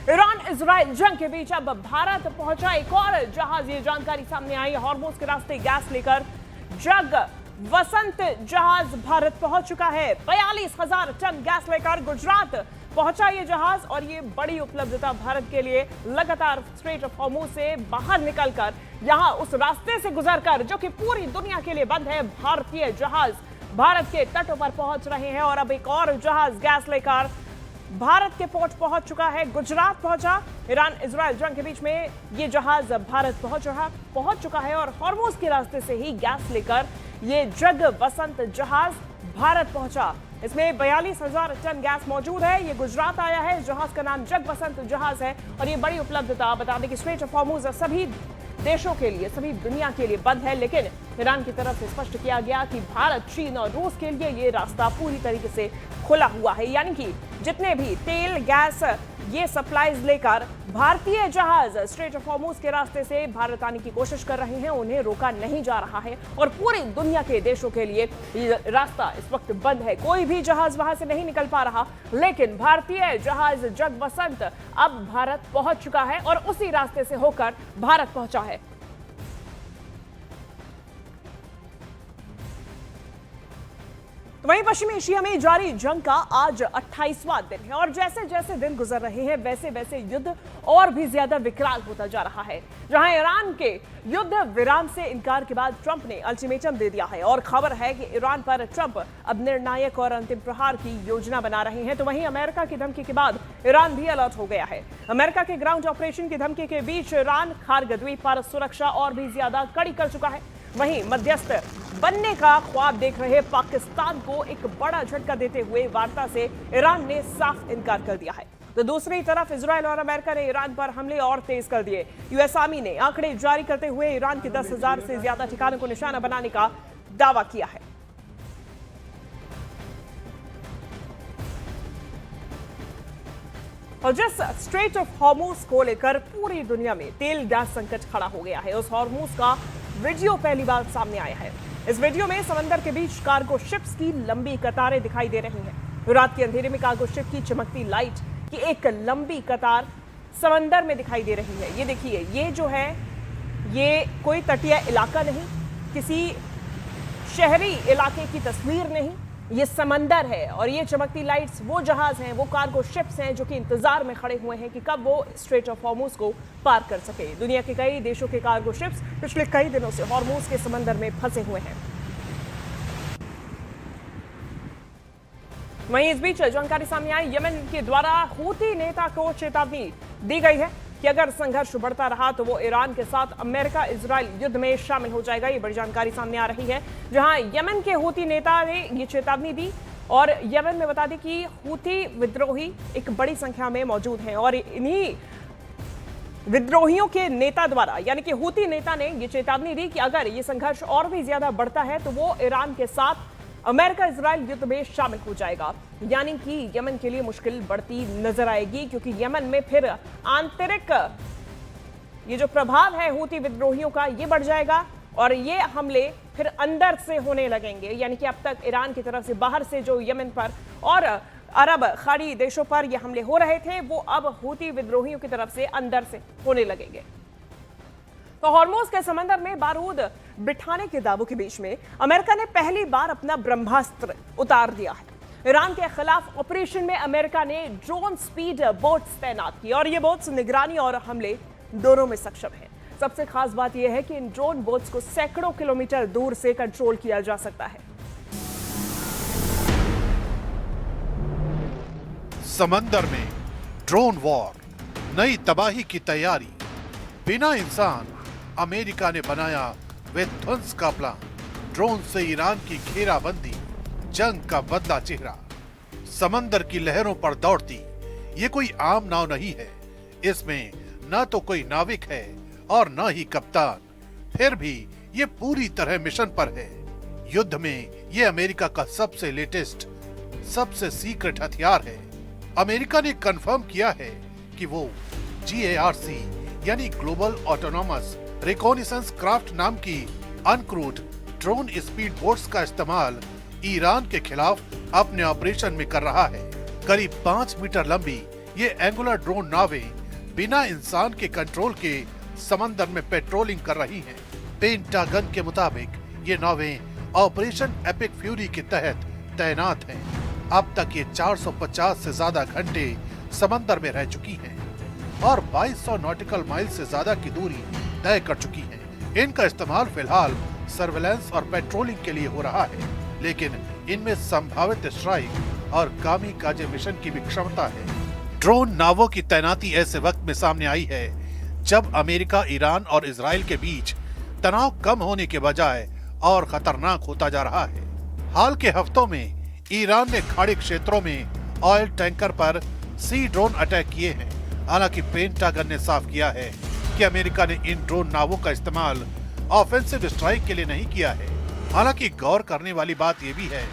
Iran Israel जंग के बीच अब भारत पहुंचा एक और जहाज। ये जानकारी सामने आई। हॉर्मुज के रास्ते गैस लेकर जग वसंत जहाज भारत पहुंच चुका है। 42,000 टन गैस लेकर गुजरात पहुंचा ये जहाज और ये बड़ी उपलब्धता भारत के लिए। लगातार स्ट्रेट ऑफ हॉर्मुज से बाहर निकलकर यहां उस रास्ते से गुजरकर जो कि पूरी दुनिया के लिए बंद है, भारतीय जहाज भारत के तटों पर पहुंच रहे हैं। और अब एक और जहाज गैस लेकर भारत के पोर्ट पहुंच चुका है, गुजरात पहुंचा। ईरान इजराइल जंग के बीच में ये जहाज भारत पहुंच चुका है और हॉर्मुज के रास्ते से ही गैस लेकर ये जग वसंत जहाज भारत पहुंचा। इसमें 42,000 टन गैस मौजूद है। ये गुजरात आया है। जहाज का नाम जग वसंत जहाज है और ये बड़ी उपलब्धता। बता दें कि स्ट्रेट ऑफ हॉर्मुज सभी देशों के लिए, सभी दुनिया के लिए बंद है, लेकिन ईरान की तरफ से स्पष्ट किया गया कि भारत, चीन और रूस के लिए ये रास्ता पूरी तरीके से खुला हुआ है। यानी कि जितने भी तेल, गैस, ये सप्लाईज लेकर भारतीय जहाज स्ट्रेट ऑफ हॉर्मुज के रास्ते से भारत आने की कोशिश कर रहे हैं, उन्हें रोका नहीं जा रहा है और पूरी दुनिया के देशों के लिए ये रास्ता इस वक्त बंद है। कोई भी जहाज वहां से नहीं निकल पा रहा, लेकिन भारतीय जहाज जग वसंत अब भारत पहुंच चुका है और उसी रास्ते से होकर भारत पहुंचा है। तो वहीं पश्चिमी एशिया में जारी जंग का आज 28वां दिन है और जैसे जैसे दिन गुजर रहे हैं वैसे वैसे युद्ध और भी ज्यादा विकराल होता जा रहा है। जहां ईरान के युद्ध विराम से इनकार के बाद ट्रंप ने अल्टीमेटम दे दिया है और खबर है कि ईरान पर ट्रंप अब निर्णायक और अंतिम प्रहार की योजना बना रहे हैं। तो वहीं अमेरिका की धमकी के बाद ईरान भी अलर्ट हो गया है। अमेरिका के ग्राउंड ऑपरेशन की धमकी के बीच ईरान खार्ग द्वीप पर सुरक्षा और भी ज्यादा कड़ी कर चुका है। वहीं मध्यस्थ बनने का ख्वाब देख रहे पाकिस्तान को एक बड़ा झटका देते हुए वार्ता से ईरान ने साफ इनकार कर दिया है। तो दूसरी तरफ इजराइल और अमेरिका ने ईरान पर हमले और तेज कर दिए। यूएस आर्मी ने आंकड़े जारी करते हुए ईरान के 10,000 से ज्यादा ठिकानों को निशाना बनाने का दावा किया है। और जिस स्ट्रेट ऑफ हॉर्मुज को लेकर पूरी दुनिया में तेल गैस संकट खड़ा हो गया है, उस हॉर्मुज का वीडियो पहली बार सामने आया है। इस वीडियो में समंदर के बीच कार्गो शिप्स की लंबी कतारें दिखाई दे रही हैं। रात के अंधेरे में कार्गो शिप की चमकती लाइट की एक लंबी कतार समंदर में दिखाई दे रही है। ये देखिए, ये जो है ये कोई तटीय इलाका नहीं, किसी शहरी इलाके की तस्वीर नहीं, ये समंदर है। और ये चमकती लाइट्स वो जहाज हैं, वो कार्गो शिप्स हैं जो कि इंतजार में खड़े हुए हैं कि कब वो स्ट्रेट ऑफ हॉर्मुज को पार कर सके। दुनिया के कई देशों के कार्गो शिप्स पिछले कई दिनों से हॉर्मुज के समंदर में फंसे हुए हैं। वहीं इस बीच जानकारी सामने आई, यमन के द्वारा हूती नेता को चेतावनी दी गई है कि अगर संघर्ष बढ़ता रहा तो वो ईरान के साथ अमेरिका इजराइल युद्ध में शामिल हो जाएगा। ये बड़ी जानकारी सामने आ रही है, जहां यमन के हूती नेता ने ये चेतावनी दी। और यमन में बता दें कि हूती विद्रोही एक बड़ी संख्या में मौजूद हैं और इन्हीं विद्रोहियों के नेता द्वारा, यानी कि हूती नेता ने ये चेतावनी दी कि अगर ये संघर्ष और भी ज्यादा बढ़ता है तो वो ईरान के साथ अमेरिका इजराइल युद्ध में शामिल हो जाएगा। यानी कि यमन के लिए मुश्किल बढ़ती नजर आएगी, क्योंकि यमन में फिर आंतरिक ये जो प्रभाव है हूती विद्रोहियों का, ये बढ़ जाएगा और ये हमले फिर अंदर से होने लगेंगे। यानी कि अब तक ईरान की तरफ से बाहर से जो यमन पर और अरब खाड़ी देशों पर ये हमले हो रहे थे, वो अब हूती विद्रोहियों की तरफ से अंदर से होने लगेंगे। तो हॉर्मुज के समंदर में बारूद बिठाने के दावों के बीच में अमेरिका ने पहली बार अपना ब्रह्मास्त्र उतार दिया है। ईरान के खिलाफ ऑपरेशन में अमेरिका ने ड्रोन स्पीड बोट्स तैनात की और ये बोट्स निगरानी और हमले दोनों में सक्षम है। सबसे खास बात यह है कि इन ड्रोन बोट्स को सैकड़ों किलोमीटर दूर से कंट्रोल किया जा सकता है। समंदर में ड्रोन वॉर, नई तबाही की तैयारी। बिना इंसान अमेरिका ने बनाया विध्वंस का प्लान। ड्रोन से ईरान की घेराबंदी, जंग का बदला चेहरा। समंदर की लहरों पर दौड़ती ये कोई आम नाव नहीं है। इसमें न तो कोई नाविक है और न ही कप्तान, फिर भी ये पूरी तरह मिशन पर है। युद्ध में ये अमेरिका का सबसे लेटेस्ट, सबसे सीक्रेट हथियार है। अमेरिका ने कंफर्म किया है कि वो GARC यानी ग्लोबल ऑटोनॉमस रिकॉनिसेंस क्राफ्ट नाम की अनक्रूड ड्रोन स्पीड बोट्स का इस्तेमाल ईरान के खिलाफ अपने ऑपरेशन में कर रहा है। करीब 5 मीटर लंबी ये एंगुलर ड्रोन नावें बिना इंसान के कंट्रोल के समंदर में पेट्रोलिंग कर रही हैं। पेंटागन के मुताबिक ये नावें ऑपरेशन एपिक फ्यूरी के तहत तैनात हैं। अब तक ये 450 से ज्यादा घंटे समंदर में रह चुकी हैं और 2200 नॉटिकल माइल से ज्यादा की दूरी तय कर चुकी हैं। इनका इस्तेमाल फिलहाल सर्वेलेंस और पेट्रोलिंग के लिए हो रहा है, लेकिन इनमें संभावित स्ट्राइक और कामिकाजे मिशन की भी क्षमता है। ड्रोन नावों की तैनाती ऐसे वक्त में सामने आई है जब अमेरिका, ईरान और इजराइल के बीच तनाव कम होने के बजाय और खतरनाक होता जा रहा है। हाल के हफ्तों में ईरान ने खाड़ी क्षेत्रों में ऑयल टैंकर पर सी ड्रोन अटैक किए हैं। हालांकि पेंटागन ने साफ किया है कि अमेरिका ने इन ड्रोन नावों का इस्तेमाल ऑफेंसिव स्ट्राइक के लिए नहीं किया है। हालांकि गौर करने वाली बात यह भी है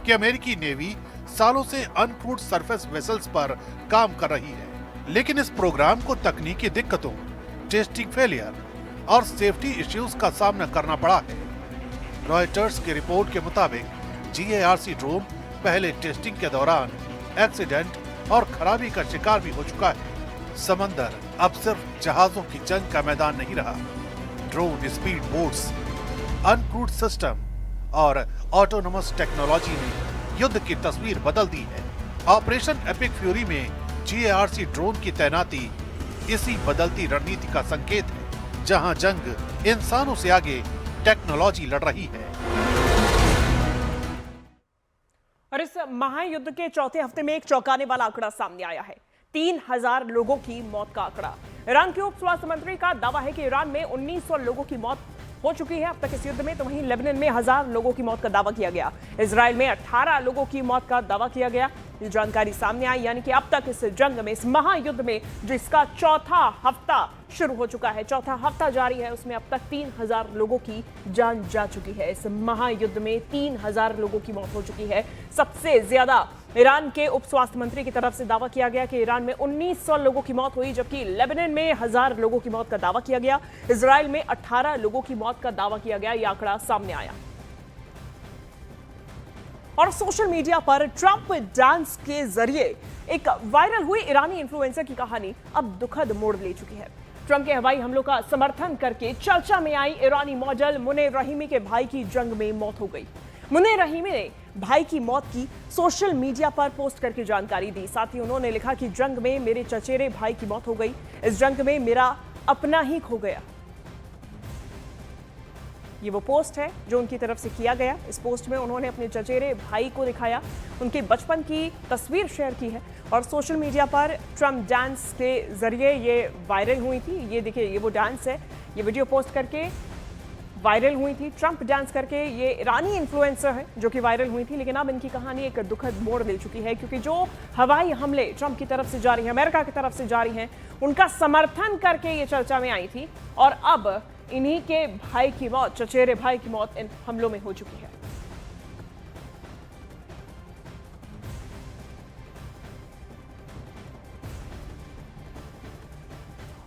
कि अमेरिकी नेवी सालों से अनक्रूड सरफेस वेसल्स पर काम कर रही है, लेकिन इस प्रोग्राम को तकनीकी दिक्कतों, टेस्टिंग फेलियर और सेफ्टी इश्यूज का सामना करना पड़ा है। रॉयटर्स की रिपोर्ट के मुताबिक GARC ड्रोन पहले टेस्टिंग के दौरान एक्सीडेंट और खराबी का शिकार भी हो चुका है। समंदर अब सिर्फ जहाजों की जंग का मैदान नहीं रहा। Drone, speed boats, uncrewed system और ऑटोनोमस टेक्नोलॉजी ने युद्ध की तस्वीर बदल दी है। ऑपरेशन एपिक फ्यूरी में GARC ड्रोन की तैनाती इसी बदलती रणनीति का संकेत है, जहां जंग इंसानों से आगे टेक्नोलॉजी लड़ रही है। और इस महायुद्ध के चौथे हफ्ते में एक चौंकाने वाला आंकड़ा सामने आया है। 3000 लोगों की मौत का आंकड़ा। ईरान के उप स्वास्थ्य मंत्री का दावा है कि ईरान में 1900 लोगों की मौत हो चुकी है अब तक इस युद्ध में। तो वहीं लेबनान में 1000 लोगों की मौत का दावा किया गया। इजराइल में 18 लोगों की मौत का दावा किया गया। ये जानकारी सामने आई, यानी कि अब तक इस जंग में, इस महायुद्ध में, जिसका चौथा हफ्ता शुरू हो चुका है, चौथा हफ्ता जारी है, उसमें अब तक 3000 लोगों की जान जा चुकी है। इस महायुद्ध में 3000 लोगों की मौत हो चुकी है। सबसे ज्यादा ईरान के उप स्वास्थ्य मंत्री की तरफ से दावा किया गया कि ईरान में 1900 लोगों की मौत हुई, जबकि लेबनान में 1000 लोगों की मौत का दावा किया गया। इजराइल में 18 लोगों की मौत का दावा किया गया। यह आंकड़ा सामने आया। और सोशल मीडिया पर ट्रंप डांस के जरिए एक वायरल हुई ईरानी इन्फ्लुएंसर की कहानी अब दुखद मोड़ ले चुकी है। ट्रंप के हवाई हमलों का समर्थन करके चर्चा में आई ईरानी मॉडल मुनीर रहीमी के भाई की जंग में मौत हो गई। मुनीर रहीमी ने भाई की मौत की सोशल मीडिया पर पोस्ट करके जानकारी दी। साथ ही उन्होंने लिखा कि जंग में मेरे चचेरे भाई की मौत हो गई। इस जंग में मेरा अपना ही खो गया। ये वो पोस्ट है जो उनकी तरफ से किया गया। इस पोस्ट में उन्होंने अपने चचेरे भाई को दिखाया, उनके बचपन की तस्वीर शेयर की है और सोशल मीडिया पर ट्रंप डांस के जरिए ये वायरल हुई थी। ये देखिए, ये वो डांस है। ये वीडियो पोस्ट करके वायरल हुई थी। ट्रंप डांस करके ये ईरानी इन्फ्लुएंसर है जो कि वायरल हुई थी। लेकिन अब इनकी कहानी एक दुखद मोड़ ले चुकी है, क्योंकि जो हवाई हमले ट्रंप की तरफ से जारी हैं, अमेरिका की तरफ से जारी हैं, उनका समर्थन करके ये चर्चा में आई थी और अब इन्हीं के भाई की मौत, चचेरे भाई की मौत इन हमलों में हो चुकी है।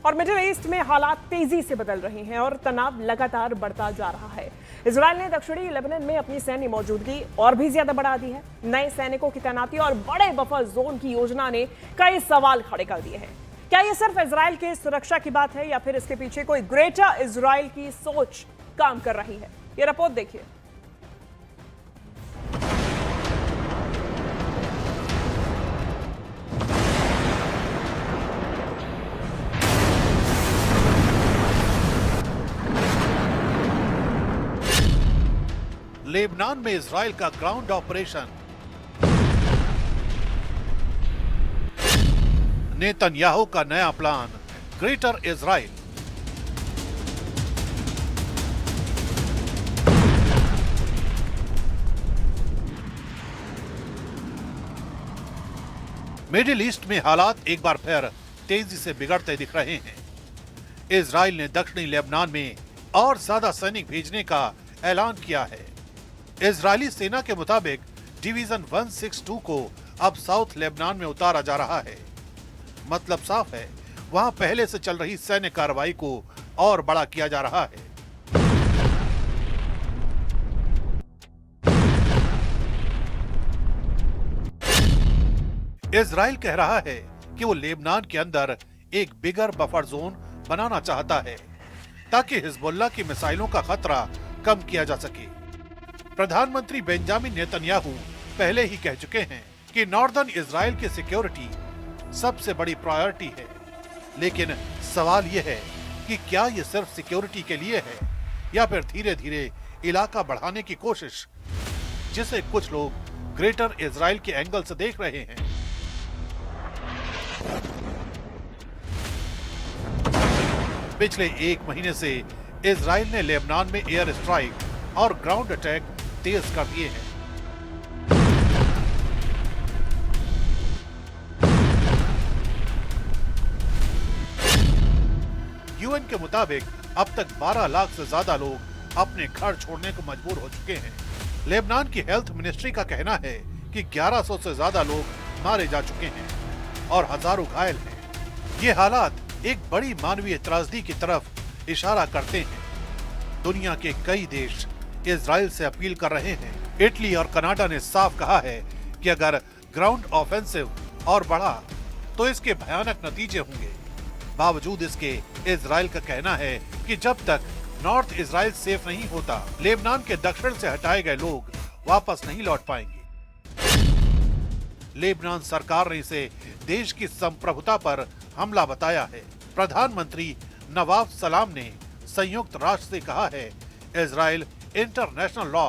और मिडिल ईस्ट में हालात तेजी से बदल रहे हैं और तनाव लगातार बढ़ता जा रहा है। इजराइल ने दक्षिणी लेबनान में अपनी सैन्य मौजूदगी और भी ज्यादा बढ़ा दी है। नए सैनिकों की तैनाती और बड़े बफर जोन की योजना ने कई सवाल खड़े कर दिए हैं। क्या यह सिर्फ इजराइल की सुरक्षा की बात है या फिर इसके पीछे कोई ग्रेटर इजराइल की सोच काम कर रही है? ये रिपोर्ट देखिए। लेबनान में इजराइल का ग्राउंड ऑपरेशन। नेतन्याहू का नया plan, greater Israel. Middle east में हालात एक बार फिर तेजी से बिगड़ते दिख रहे हैं। इजराइल ने दक्षिणी लेबनान में और ज्यादा सैनिक भेजने का ऐलान किया है। इजरायली सेना के मुताबिक डिवीजन 162 को अब साउथ लेबनान में उतारा जा रहा है। मतलब साफ है, वहां पहले से चल रही सैन्य कार्रवाई को और बड़ा किया जा रहा है। इजराइल कह रहा है कि वो लेबनान के अंदर एक बिगर बफर जोन बनाना चाहता है ताकि हिजबुल्लाह की मिसाइलों का खतरा कम किया जा सके। प्रधानमंत्री बेंजामिन नेतन्याहू पहले ही कह चुके हैं कि नॉर्दर्न इजराइल की सिक्योरिटी सबसे बड़ी प्रायोरिटी है, लेकिन सवाल यह है कि क्या ये सिर्फ सिक्योरिटी के लिए है या फिर धीरे धीरे इलाका बढ़ाने की कोशिश, जिसे कुछ लोग ग्रेटर इजराइल के एंगल से देख रहे हैं। पिछले एक महीने से इजराइल ने लेबनान में एयर स्ट्राइक और ग्राउंड अटैक तेज कर दिए हैं। यूएन के मुताबिक अब तक 12 लाख से ज्यादा लोग अपने घर छोड़ने को मजबूर हो चुके हैं। लेबनान की हेल्थ मिनिस्ट्री का कहना है कि 1100 से ज्यादा लोग मारे जा चुके हैं और हजारों घायल हैं। ये हालात एक बड़ी मानवीय त्रासदी की तरफ इशारा करते हैं। दुनिया के कई देश इजराइल से अपील कर रहे हैं। इटली और कनाडा ने साफ कहा है कि अगर ग्राउंड ऑफेंसिव और बढ़ा तो इसके भयानक नतीजे होंगे। बावजूद इसके इजराइल का कहना है कि जब तक नॉर्थ इजराइल सेफ नहीं होता, लेबनान के दक्षिण से हटाए गए लोग वापस नहीं लौट पाएंगे। लेबनान सरकार ने इसे देश की संप्रभुता पर हमला बताया है। प्रधानमंत्री नवाब सलाम ने संयुक्त राष्ट्र से कहा है, इजराइल इंटरनेशनल लॉ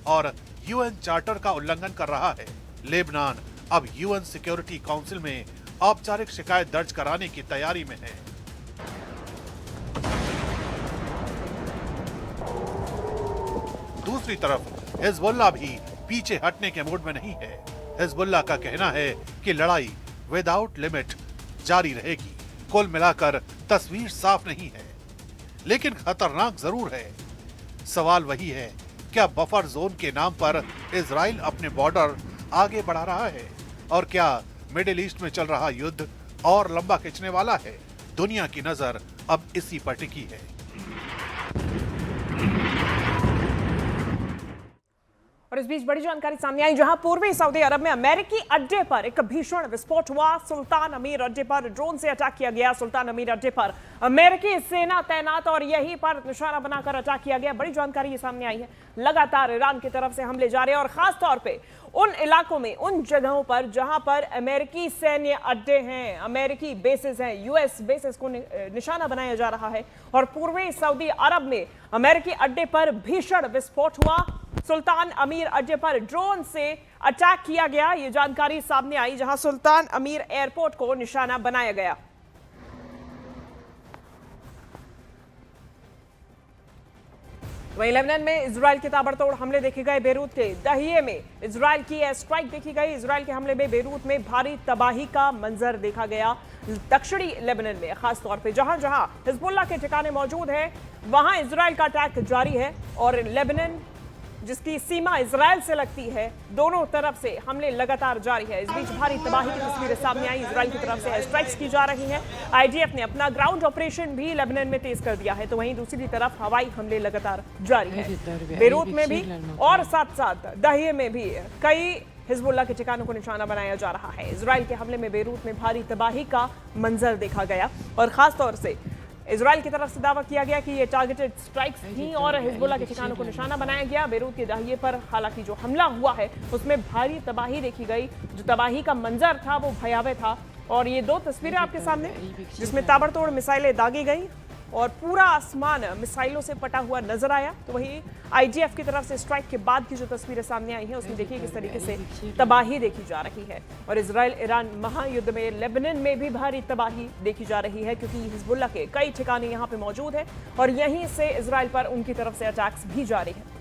और यूएन चार्टर का उल्लंघन कर रहा है। लेबनान अब यूएन सिक्योरिटी काउंसिल में औपचारिक शिकायत दर्ज कराने की तैयारी में है। दूसरी तरफ हिजबुल्लाह भी पीछे हटने के मूड में नहीं है। हिजबुल्लाह का कहना है कि लड़ाई विदाउट लिमिट जारी रहेगी। कुल मिलाकर तस्वीर साफ नहीं है, लेकिन खतरनाक जरूर है। सवाल वही है, क्या बफर जोन के नाम पर इजराइल अपने बॉर्डर आगे बढ़ा रहा है और क्या मिडिल ईस्ट में चल रहा युद्ध और लंबा खिंचने वाला है? दुनिया की नजर अब इसी पर टिकी है। और इस बीच बड़ी जानकारी सामने आई, जहां पूर्वी सऊदी अरब में अमेरिकी अड्डे पर एक भीषण विस्फोट हुआ। सुल्तान अमीर अड्डे पर ड्रोन से अटैक किया गया। सुल्तान अमीर अड्डे पर अमेरिकी सेना तैनात और यहीं पर निशाना बनाकर अटैक किया गया। बड़ी जानकारी ये सामने आई है। लगातार ईरान की तरफ से हमले जारी और खास तौर पे उन इलाकों में, उन जगहों पर जहां पर अमेरिकी सैन्य अड्डे हैं, अमेरिकी बेसिस हैं, यूएस बेसिस को निशाना बनाया जा रहा है। और पूर्वी सऊदी अरब में अमेरिकी अड्डे पर भीषण विस्फोट हुआ। सुल्तान अमीर अड्डे पर ड्रोन से अटैक किया गया। ये जानकारी सामने आई, जहां सुल्तान अमीर एयरपोर्ट को निशाना बनाया गया। वहीं लेबनान में इजराइल के ताबड़तोड़ हमले देखे गए। बेरूत के दहिये में इजराइल की एयर स्ट्राइक देखी गई। इजराइल के हमले में बेरूत में भारी तबाही का मंजर देखा गया। दक्षिणी लेबनान में खास तौर पे जहां जहां हिजबुल्लाह के ठिकाने मौजूद हैं, वहां इजराइल का अटैक जारी है। और लेबनान जिसकी सीमा इजराइल से लगती है, दोनों तरफ से हमले लगातार जारी है। इस बीच भारी तबाही की तस्वीरें सामने आई। इजराइल की तरफ से एयर स्ट्राइक्स की जा रही हैं। आईडीएफ ने अपना ग्राउंड ऑपरेशन भी लेबनान में तेज कर दिया है, तो वहीं दूसरी तरफ हवाई हमले लगातार जारी है। बेरूत में भी और साथ साथ दहिये में भी कई हिजबुल्लाह के ठिकानों को निशाना बनाया जा रहा है। इजराइल के हमले में बेरूत में भारी तबाही का मंजर देखा गया और खास तौर से इजराइल की तरफ से दावा किया गया कि ये टारगेटेड स्ट्राइक्स थी और हिजबुल्लाह के ठिकानों को निशाना बनाया गया। बेरूत के दहिये पर हालांकि जो हमला हुआ है उसमें भारी तबाही देखी गई। जो तबाही का मंजर था वो भयावह था। और ये दो तस्वीरें आपके सामने, जिसमें ताबड़तोड़ मिसाइलें दागी गई और पूरा आसमान मिसाइलों से पटा हुआ नजर आया। तो वही आईडीएफ की तरफ से स्ट्राइक के बाद की जो तस्वीरें सामने आई हैं, उसमें देखिए किस तरीके से तबाही देखी जा रही है। और इजराइल ईरान महायुद्ध में लेबनान में भी भारी तबाही देखी जा रही है, क्योंकि हिजबुल्लाह के कई ठिकाने यहाँ पे मौजूद है और यहीं से इजराइल पर उनकी तरफ से अटैक्स भी जारी है।